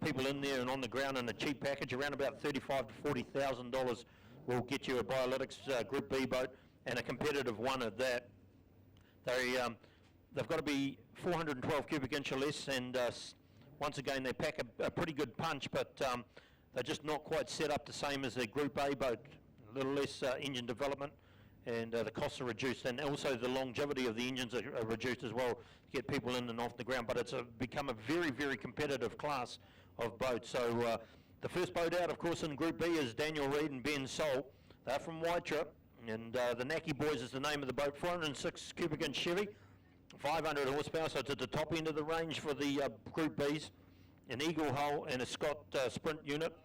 people in there and on the ground in a cheap package, around about $35,000 to $40,000 will get you a Biolytics Group B boat, and a competitive one at that. They've got to be 412 cubic inch or less, and once again they pack a pretty good punch, but they're just not quite set up the same as a Group A boat. A little less engine development, and the costs are reduced, and also the longevity of the engines are reduced as well to get people in and off the ground. But it's become a very, very competitive class of boats. So the first boat out, of course, in Group B is Daniel Reid and Ben Sol. They're from Waitra, and the Naki Boys is the name of the boat. 406 cubic inch Chevy, 500 horsepower, so it's at the top end of the range for the Group Bs. An Eagle hull and a Scott Sprint unit.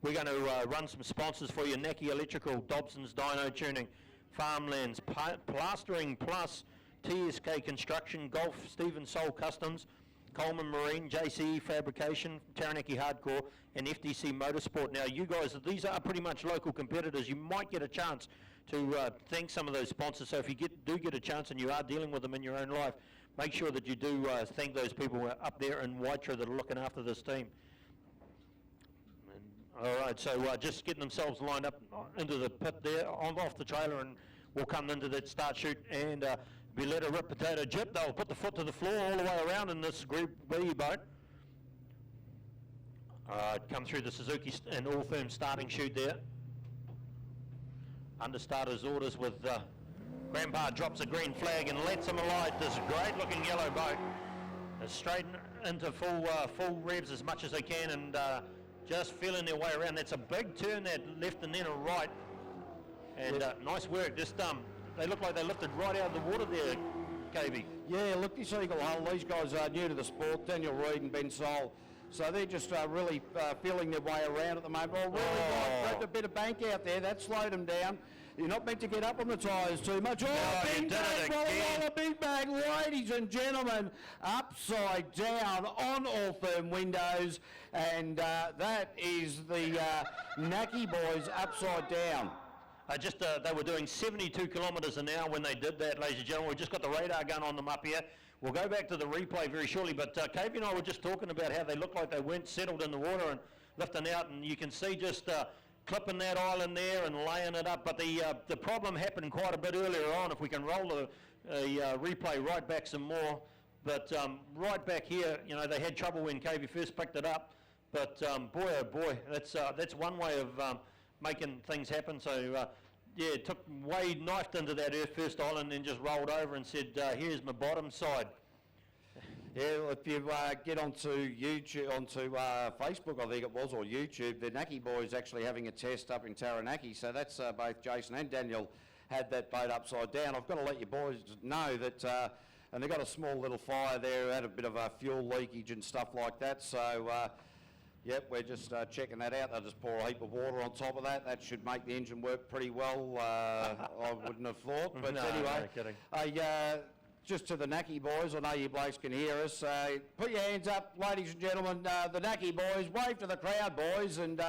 We're going to run some sponsors for you: Naki Electrical, Dobson's Dyno Tuning, Farmlands, Plastering Plus, TSK Construction, Golf, Stephen Sol Customs, Coleman Marine, JCE Fabrication, Taranaki Hardcore, and FDC Motorsport. Now, you guys, these are pretty much local competitors. You might get a chance to thank some of those sponsors. So if you do get a chance and you are dealing with them in your own life, make sure that you do thank those people up there in Waitra that are looking after this team. All right, so just getting themselves lined up into the pit there, off the trailer, and we'll come into that start chute and be let a rip potato jip. They'll put the foot to the floor all the way around in this Group B boat. Come through the Suzuki and Altherm starting chute there. Under starter's orders with Grandpa drops a green flag and lets them alight this great looking yellow boat. Straight into full revs as much as they can, and just feeling their way around. That's a big turn, that left and then a right. And nice work. Just they look like they lifted right out of the water there, KB. Yeah, look, this Eagle hull, these guys are new to the sport, Daniel Reid and Ben Sol. So they're just really feeling their way around at the moment. Oh, really grabbed a bit of bank out there. That slowed them down. You're not meant to get up on the tyres too much. Oh, big bag, big bag, ladies and gentlemen, upside down on Altherm windows, and that is the Naki Boys upside down. They were doing 72 kilometres an hour when they did that, ladies and gentlemen. We've just got the radar gun on them up here. We'll go back to the replay very shortly, but Kavy and I were just talking about how they looked like they weren't settled in the water and lifting out, and you can see just clipping that island there and laying it up. But the problem happened quite a bit earlier on. If we can roll the replay right back some more. But right back here, you know, they had trouble when Kavy first picked it up. But boy, oh boy, that's one way of making things happen. So yeah, Wade knifed into that first island and then just rolled over and said, here's my bottom side. Yeah, well, if you get onto YouTube, onto Facebook, I think it was, or YouTube, the Naki Boys actually having a test up in Taranaki. So that's both Jason and Daniel had that boat upside down. I've got to let you boys know that, and they've got a small little fire there, had a bit of a fuel leakage and stuff like that. So yep, we're just checking that out. They'll just pour a heap of water on top of that. That should make the engine work pretty well, I wouldn't have thought. But no, anyway, no kidding. Just to the Naki Boys, I know you blokes can hear us. Put your hands up, ladies and gentlemen. The Naki Boys, wave to the crowd, boys. And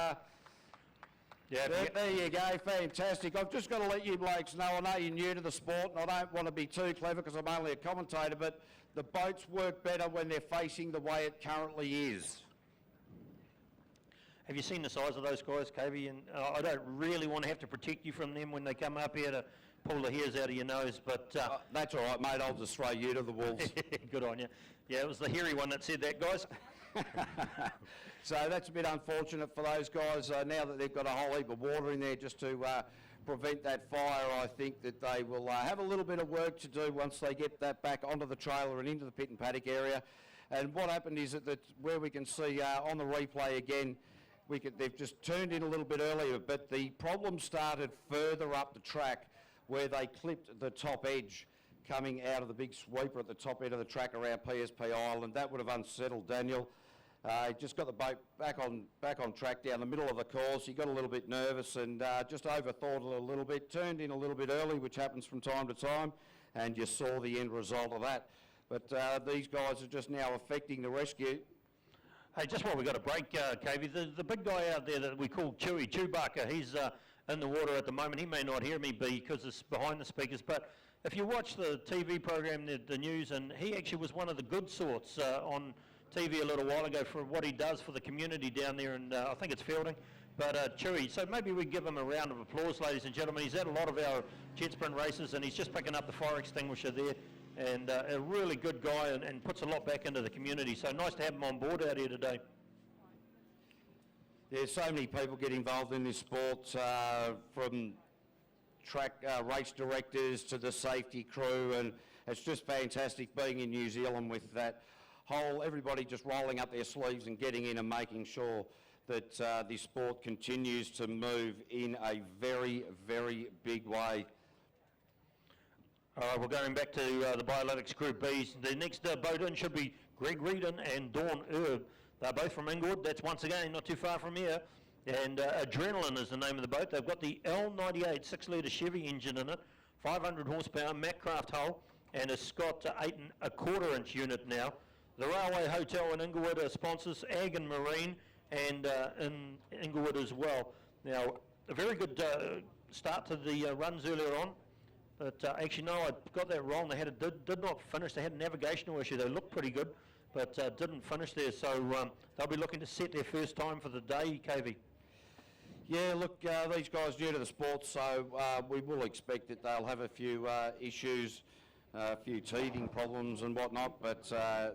yeah, there you go, fantastic. I've just got to let you blokes know, I know you're new to the sport, and I don't want to be too clever because I'm only a commentator, but the boats work better when they're facing the way it currently is. Have you seen the size of those guys, Kavy? And I don't really want to have to protect you from them when they come up here to pull the hairs out of your nose, but... that's all right, mate. I'll just throw you to the wolves. Good on you. Yeah, it was the hairy one that said that, guys. So that's a bit unfortunate for those guys. Now that they've got a whole heap of water in there just to prevent that fire, I think that they will have a little bit of work to do once they get that back onto the trailer and into the pit and paddock area. And what happened is that where we can see on the replay again, they've just turned in a little bit earlier, but the problem started further up the track where they clipped the top edge coming out of the big sweeper at the top end of the track around PSP Island. That would have unsettled Daniel. Just got the boat back on track down the middle of the course. He got a little bit nervous and just overthought it a little bit, turned in a little bit early, which happens from time to time, and you saw the end result of that. But these guys are just now effecting the rescue. Hey, just while we got a break, Kavy, the big guy out there that we call Chewbacca, he's in the water at the moment. He may not hear me because it's behind the speakers, but if you watch the TV program, the news, and he actually was one of the good sorts on TV a little while ago for what he does for the community down there, and I think it's Fielding. But Chewy, so maybe we give him a round of applause, ladies and gentlemen. He's at a lot of our jet sprint races, and he's just picking up the fire extinguisher there, and a really good guy, and puts a lot back into the community. So nice to have him on board out here today. There's so many people get involved in this sport, from track race directors to the safety crew, and it's just fantastic being in New Zealand with that whole, everybody just rolling up their sleeves and getting in and making sure that this sport continues to move in a very, very big way. All right, we're going back to the Biolytics Group B. The next boat in should be Greg Reedon and Dawn Erb. They're both from Inglewood. That's once again not too far from here. And Adrenaline is the name of the boat. They've got the L98 6-litre Chevy engine in it, 500 horsepower, Macraft hull, and it's got 8 1/4 inch unit now. The Railway Hotel in Inglewood are sponsors, Ag and Marine, and in Inglewood as well. Now, a very good start to the runs earlier on, but actually no, I got that wrong. They did not finish. They had a navigational issue. They looked pretty good, but didn't finish there. So they'll be looking to set their first time for the day, KV. Yeah, look, these guys new to the sport, so we will expect that they'll have a few issues, a few teething problems and whatnot, but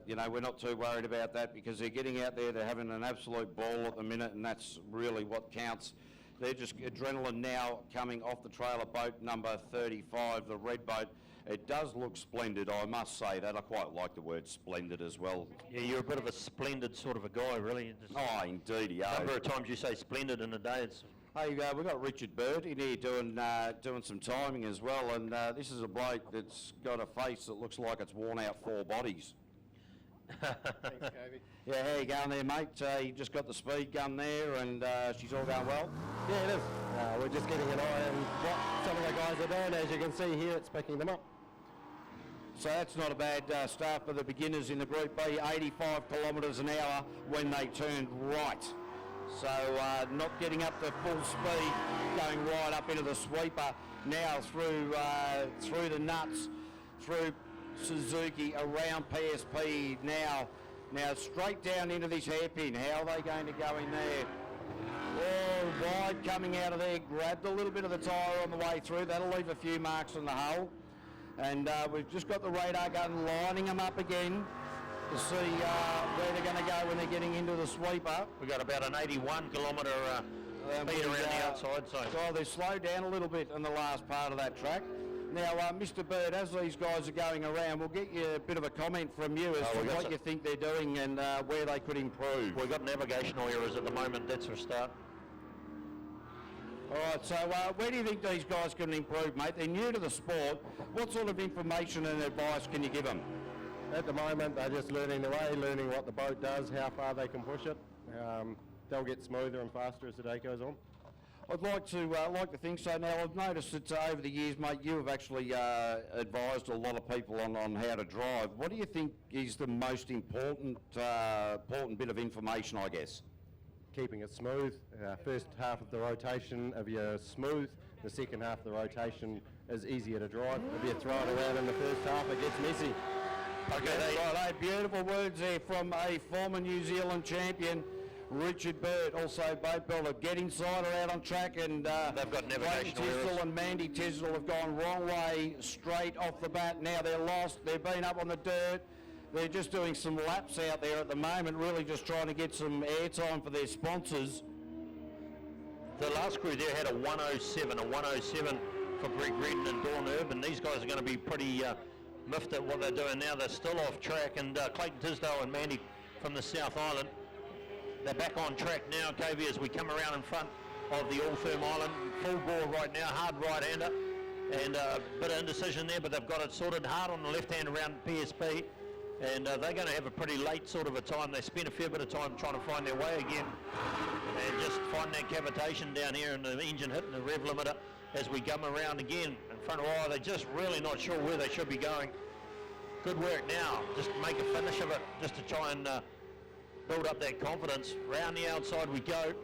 you know, we're not too worried about that because they're getting out there, they're having an absolute ball at the minute, and that's really what counts. They're just Adrenaline now coming off the trailer boat number 35, the red boat. It does look splendid, I must say that. I quite like the word splendid as well. Yeah, you're a bit of a splendid sort of a guy, really. Oh, indeed, yeah. Number of times you say splendid in a day. It's Hey, we've got Richard Bird in here doing some timing as well, and this is a bloke that's got a face that looks like it's worn out 4 bodies. Thanks, Kobe. Yeah, how you going there, mate? You just got the speed gun there, and she's all going well? Yeah, it is. We're just getting an eye on what some of the guys are doing. As you can see here, it's picking them up. So that's not a bad start for the beginners in the Group B, 85 kilometres an hour when they turned right. So not getting up to full speed, going right up into the sweeper, now through the nuts, through Suzuki, around PSP, now straight down into this hairpin. How are they going to go in there? Oh, wide coming out of there, grabbed a little bit of the tyre on the way through. That'll leave a few marks on the hull. And we've just got the radar gun lining them up again to see where they're going to go when they're getting into the sweeper. We've got about an 81 kilometre speed around the outside. So they've slowed down a little bit in the last part of that track. Now, Mr. Bird, as these guys are going around, we'll get you a bit of a comment from you as to what you think they're doing and where they could improve. We've got navigational errors at the moment, that's for a start. All right, so where do you think these guys can improve, mate? They're new to the sport. What sort of information and advice can you give them? At the moment, they're just learning the way, learning what the boat does, how far they can push it. They'll get smoother and faster as the day goes on. I'd like to think so. Now, I've noticed that over the years, mate, you have actually advised a lot of people on how to drive. What do you think is the most important bit of information, I guess? Keeping it smooth. First half of the rotation of your smooth, the second half of the rotation is easier to drive. If you throw it around in the first half, it gets messy. Okay, right, beautiful words there from a former New Zealand champion, Richard Bird, also boat builder. Get inside or out on track, and they've got navigational errors. And Mandy Tisdall have gone wrong way straight off the bat. Now they're lost. They've been up on the dirt. They're just doing some laps out there at the moment, really just trying to get some airtime for their sponsors. The last crew there had a 107 for Greg Redden and Dawn Erb, and these guys are going to be pretty miffed at what they're doing now. They're still off track, and Clayton Tisdale and Mandy from the South Island, they're back on track now, KV, as we come around in front of the Altherm Island. Full bore right now, hard right-hander, and a bit of indecision there, but they've got it sorted hard on the left hand around PSP. And they're going to have a pretty late sort of a time. They spent a fair bit of time trying to find their way again and just find that cavitation down here and the engine hitting the rev limiter as we come around again in front of they're just really not sure where they should be going. Good work now, just make a finish of it, just to try and build up that confidence. Round the outside we go.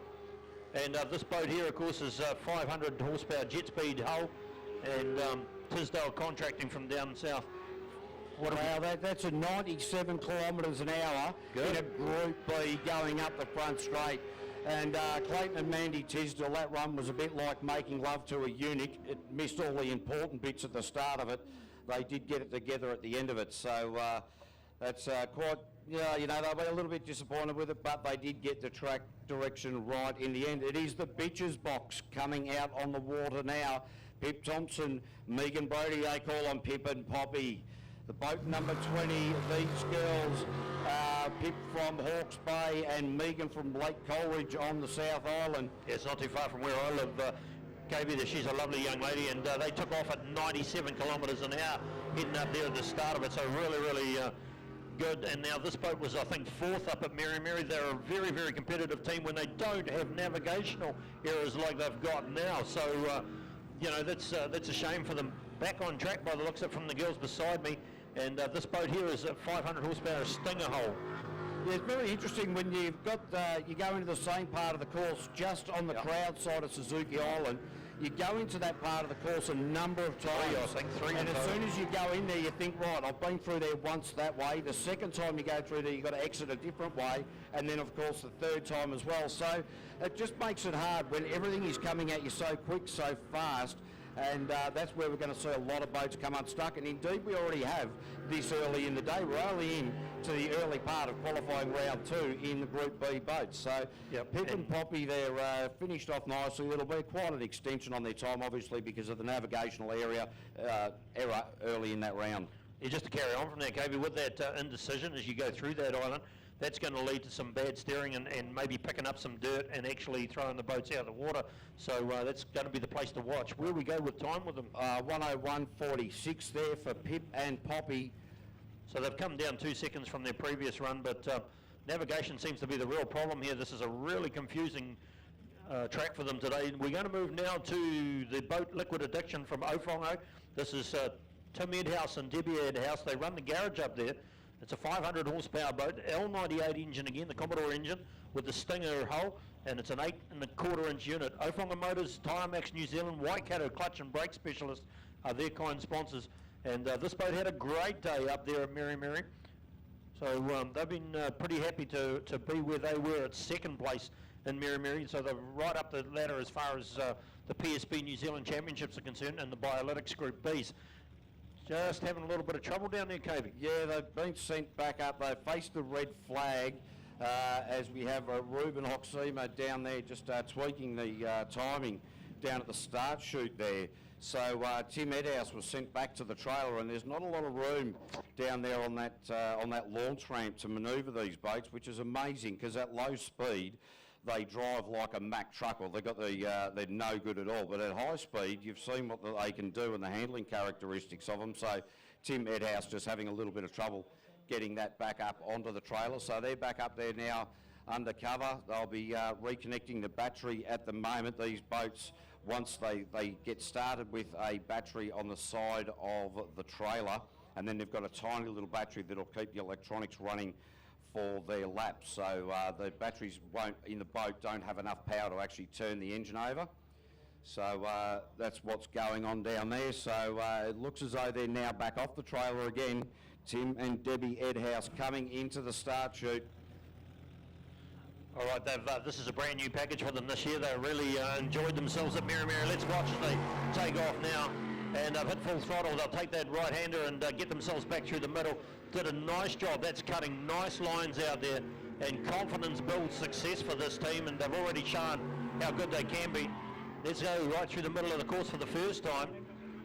And this boat here, of course, is 500 horsepower jet speed hull, and Tisdale contracting from down south. Wow, that's a 97 kilometres an hour Good. in a Group B going up the front straight. And Clayton and Mandy Tisdale, that run was a bit like making love to a eunuch. It missed all the important bits at the start of it. They did get it together at the end of it. So that's quite, yeah, you know, they'll be a little bit disappointed with it, but they did get the track direction right in the end. It is the Bitches box coming out on the water now. Pip Thompson, Megan Brody, they call on Pip and Poppy. The boat number 20, these girls, Pip from Hawke's Bay and Megan from Lake Coleridge on the South Island. Yeah, it's not too far from where I live. KB, she's a lovely young lady, and they took off at 97 kilometres an hour, heading up there at the start of it, so really good. And now this boat was, I think, fourth up at Mary Mary. They're a very, very competitive team when they don't have navigational errors like they've got now. So, you know, that's a shame for them. Back on track by the looks of it from the girls beside me. And this boat here is a 500 horsepower Stinger hull. Yeah, it's very interesting when you've got, you go into the same part of the course just on the crowd side of Suzuki Island. You go into that part of the course a number of times. I think three. And as soon as you go in there, you think, right, I've been through there once that way. The second time you go through there, you've got to exit a different way. And then, of course, the third time as well. So it just makes it hard when everything is coming at you so quick, so fast. And that's where we're going to see a lot of boats come unstuck. And indeed, we already have this early in the day. We're only in to the early part of qualifying round 2 in the Group B boats. So Pip and Poppy, they're finished off nicely. It'll be quite an extension on their time, obviously, because of the navigational error early in that round. Yeah, just to carry on from there, KB, with that indecision as you go through that island, that's going to lead to some bad steering and maybe picking up some dirt and actually throwing the boats out of the water. So that's going to be the place to watch. Where we go with time with them? 101.46 there for Pip and Poppy. So they've come down 2 seconds from their previous run, but navigation seems to be the real problem here. This is a really confusing track for them today. We're going to move now to the boat Liquid Addiction from Ofongo. This is Tim Edhouse and Debbie Edhouse. They run the garage up there. It's a 500 horsepower boat, L98 engine again, the Commodore engine with the Stinger hull, and it's an 8 1/4 inch unit. Ofongo Motors, Tyre Max New Zealand, Waikato Clutch and Brake Specialist are their kind sponsors. And this boat had a great day up there at Mary Mary. So they've been pretty happy to be where they were at second place in Mary Mary. So they're right up the ladder as far as the PSB New Zealand Championships are concerned and the Biolytics Group Bs. Just having a little bit of trouble down there, Cavey. Yeah, they've been sent back up. They faced the red flag as we have Ruben Hoxima down there just tweaking the timing down at the start chute there. So Tim Edhouse was sent back to the trailer, and there's not a lot of room down there on that launch ramp to manoeuvre these boats, which is amazing because at low speed they drive like a Mack truck, or they're no good at all. But at high speed, you've seen what they can do and the handling characteristics of them. So Tim Edhouse just having a little bit of trouble getting that back up onto the trailer. So they're back up there now undercover. They'll be reconnecting the battery at the moment. These boats, once they get started with a battery on the side of the trailer, and then they've got a tiny little battery that'll keep the electronics running for their laps. So the batteries in the boat don't have enough power to actually turn the engine over. So that's what's going on down there. So it looks as though they're now back off the trailer again. Tim and Debbie Edhouse coming into the start chute. All right, this is a brand new package for them this year. They really enjoyed themselves at Mary Mary. Let's watch as they take off now. And they've hit full throttle. They'll take that right-hander and get themselves back through the middle. Did a nice job. That's cutting nice lines out there. And confidence builds success for this team, and they've already shown how good they can be. Let's go right through the middle of the course for the first time.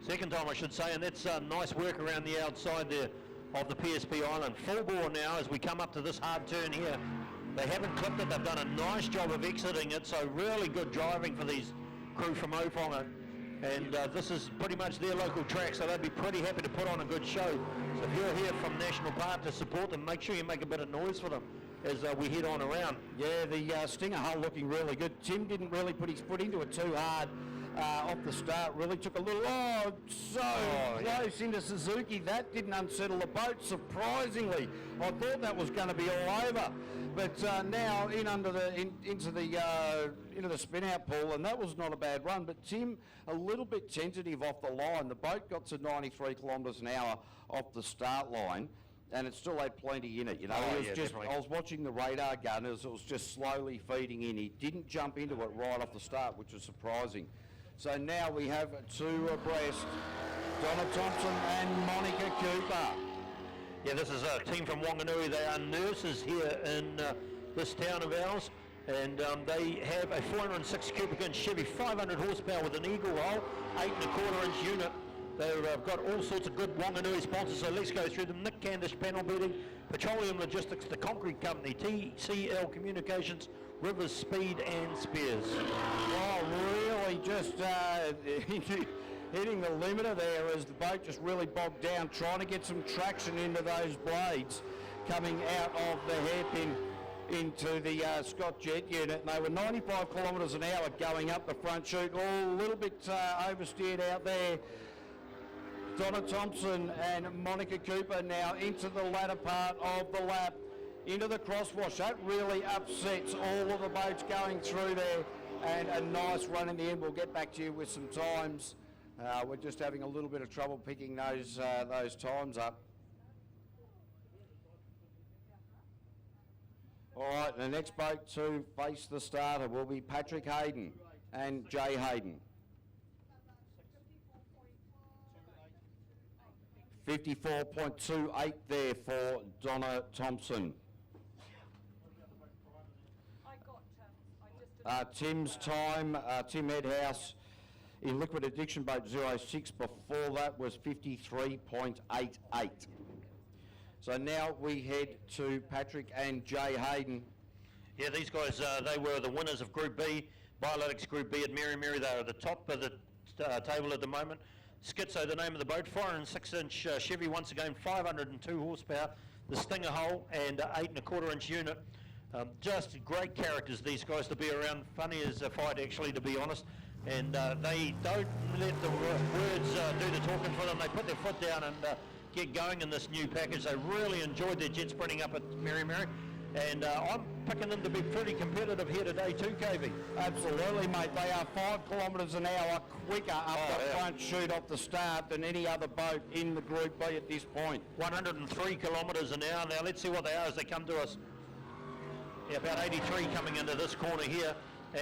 Second time, I should say, and that's nice work around the outside there of the PSP Island. Full bore now as we come up to this hard turn here. They haven't clipped it. They've done a nice job of exiting it, so really good driving for these crew from Ofongo. And this is pretty much their local track, so they'd be pretty happy to put on a good show. So if you're here from National Park to support them, make sure you make a bit of noise for them as we head on around. Yeah, the Stinger hull looking really good. Tim didn't really put his foot into it too hard off the start. Really took a little, close into Suzuki. That didn't unsettle the boat, surprisingly. I thought that was going to be all over. But now into the spin-out pool, and that was not a bad run. But Tim, a little bit tentative off the line. The boat got to 93 kilometres an hour off the start line, and it still had plenty in it. You know, I was watching the radar gunners. It was just slowly feeding in. He didn't jump into it right off the start, which was surprising. So now we have two abreast, Donna Thompson and Monica Cooper. Yeah, this is a team from Wanganui. They are nurses here in this town of ours, and they have a 406 cubic inch Chevy, 500 horsepower with an eagle roll, 8.25 inch unit. They've got all sorts of good Wanganui sponsors, so let's go through them. Nick Candish Panel Beating, Petroleum Logistics, The Concrete Company, TCL Communications, Rivers Speed and Spears. Oh, really just hitting the limiter there as the boat just really bogged down, trying to get some traction into those blades coming out of the hairpin into the Scott Jet unit. And they were 95 kilometres an hour going up the front chute, all a little bit oversteered out there. Donna Thompson and Monica Cooper now into the latter part of the lap, into the crosswash. That really upsets all of the boats going through there, and a nice run in the end. We'll get back to you with some times. We're just having a little bit of trouble picking those times up. All right, the next boat to face the starter will be Patrick Hayden and Jay Hayden. 54.28 there for Donna Thompson. Tim's time, Tim Headhouse in Liquid Addiction Boat 06 before that was 53.88. So now we head to Patrick and Jay Hayden. Yeah, these guys, they were the winners of Group B, Biolytics Group B at Mary Mary. They are at the top of the table at the moment. Schizo, the name of the boat, 406 inch Chevy, once again, 502 horsepower, the Stinger hull and 8.25 inch unit. Just great characters, these guys, to be around. Funny as a fight, actually, to be honest. And they don't let the words do the talking for them. They put their foot down and get going in this new package. They really enjoyed their jet sprinting up at Mary Mary. And I'm picking them to be pretty competitive here today too, KV. Absolutely, mate. They are 5 kilometres an hour quicker up the front chute off the start than any other boat in the Group B at this point. 103 kilometres an hour. Now let's see what they are as they come to us. Yeah, about 83 coming into this corner here.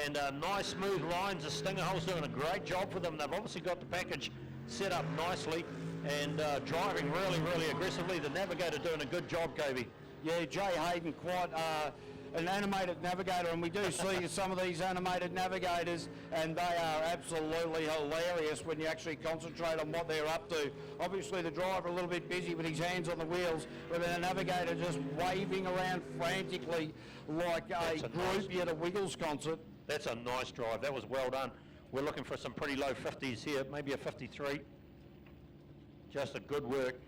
And nice smooth lines. The Stinger hull's doing a great job for them. They've obviously got the package set up nicely and driving really, really aggressively. The Navigator doing a good job, KV. Yeah, Jay Hayden, quite an animated navigator, and we do see some of these animated navigators, and they are absolutely hilarious when you actually concentrate on what they're up to. Obviously, the driver a little bit busy with his hands on the wheels, but the navigator just waving around frantically like a groupie at a Wiggles concert. That's a nice drive. That was well done. We're looking for some pretty low 50s here, maybe a 53. Just a good work.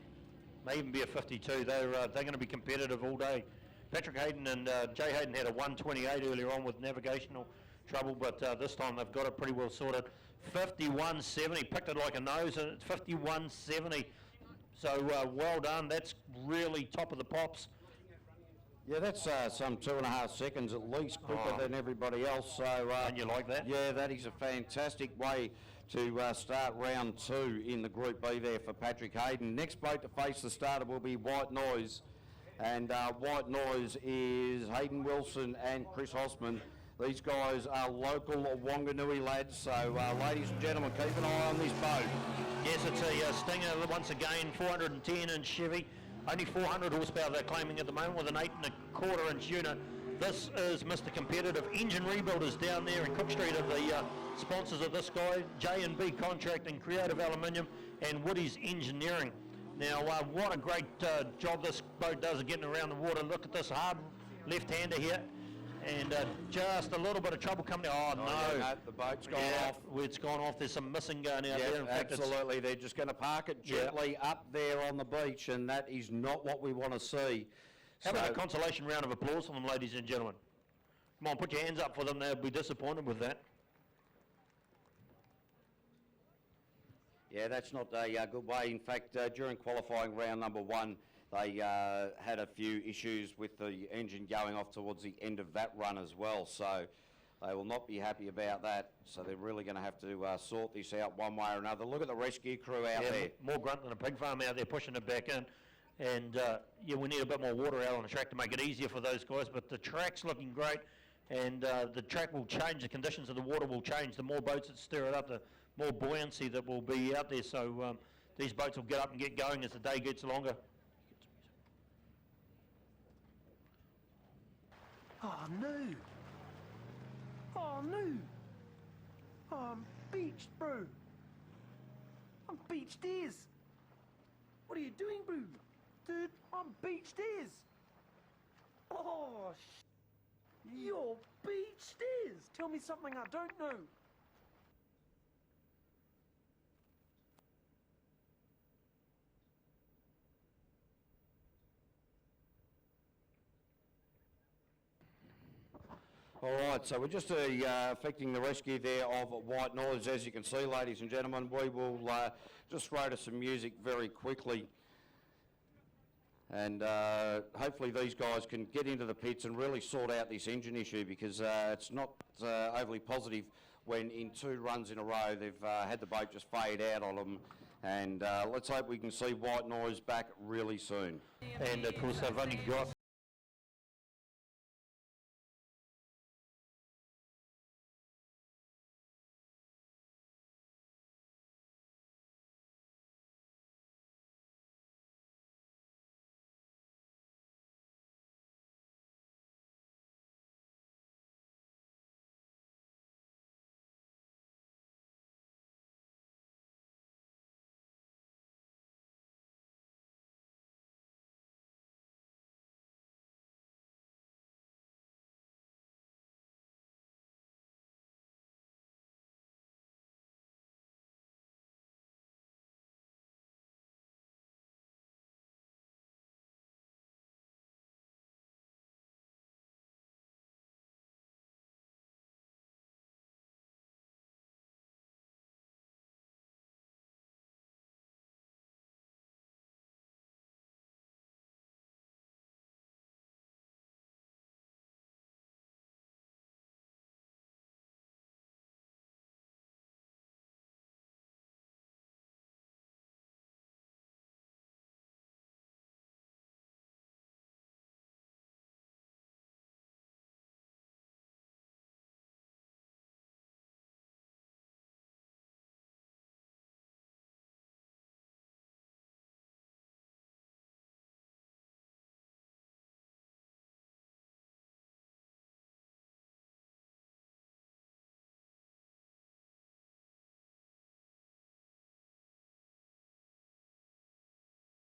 May even be a 52. They're going to be competitive all day. Patrick Hayden and Jay Hayden had a 128 earlier on with navigational trouble, but this time they've got it pretty well sorted. 51.70, picked it like a nose, and it's 51.70. So well done. That's really top of the pops. Yeah, that's some 2.5 seconds at least quicker than everybody else. So, and you like that? Yeah, that is a fantastic way to start round 2 in the Group B there for Patrick Hayden. Next boat to face the starter will be White Noise. And White Noise is Hayden Wilson and Chris Hosman. These guys are local Wanganui lads, so ladies and gentlemen, keep an eye on this boat. Yes, it's a Stinger, once again, 410 inch Chevy. Only 400 horsepower they're claiming at the moment with an 8.25 inch unit. This is Mr. Competitive. Engine Rebuilders down there in Cook Street are the sponsors of this guy. J&B Contracting, Creative Aluminium, and Woody's Engineering. Now, what a great job this boat does of getting around the water. Look at this hard left-hander here. And just a little bit of trouble coming down. Oh, no. Yeah, no, the boat's gone off. It's gone off. There's some missing going out there. In fact, absolutely. They're just going to park it gently up there on the beach, and that is not what we want to see. How about a consolation round of applause for them, ladies and gentlemen? Come on, put your hands up for them. They'll be disappointed with that. Yeah, that's not a good way. In fact, during qualifying round number 1, they had a few issues with the engine going off towards the end of that run as well. So they will not be happy about that. So they're really going to have to sort this out one way or another. Look at the rescue crew out there. More grunt than a pig farm out there pushing it back in. And yeah, we need a bit more water out on the track to make it easier for those guys. But the track's looking great, and the track will change. The conditions of the water will change. The more boats that stir it up, the more buoyancy that will be out there. So these boats will get up and get going as the day gets longer. Oh no! Oh no! I'm beached, bro. I'm beached ears. What are you doing, bro? Dude, I'm beached ears. Oh, you're beached ears. Tell me something I don't know. All right, so we're just affecting the rescue there of white noise. As you can see, ladies and gentlemen, we will just throw to some music very quickly. And hopefully these guys can get into the pits and really sort out this engine issue, because it's not overly positive when in 2 runs in a row they've had the boat just fade out on them. And let's hope we can see white noise back really soon. And of course they've only got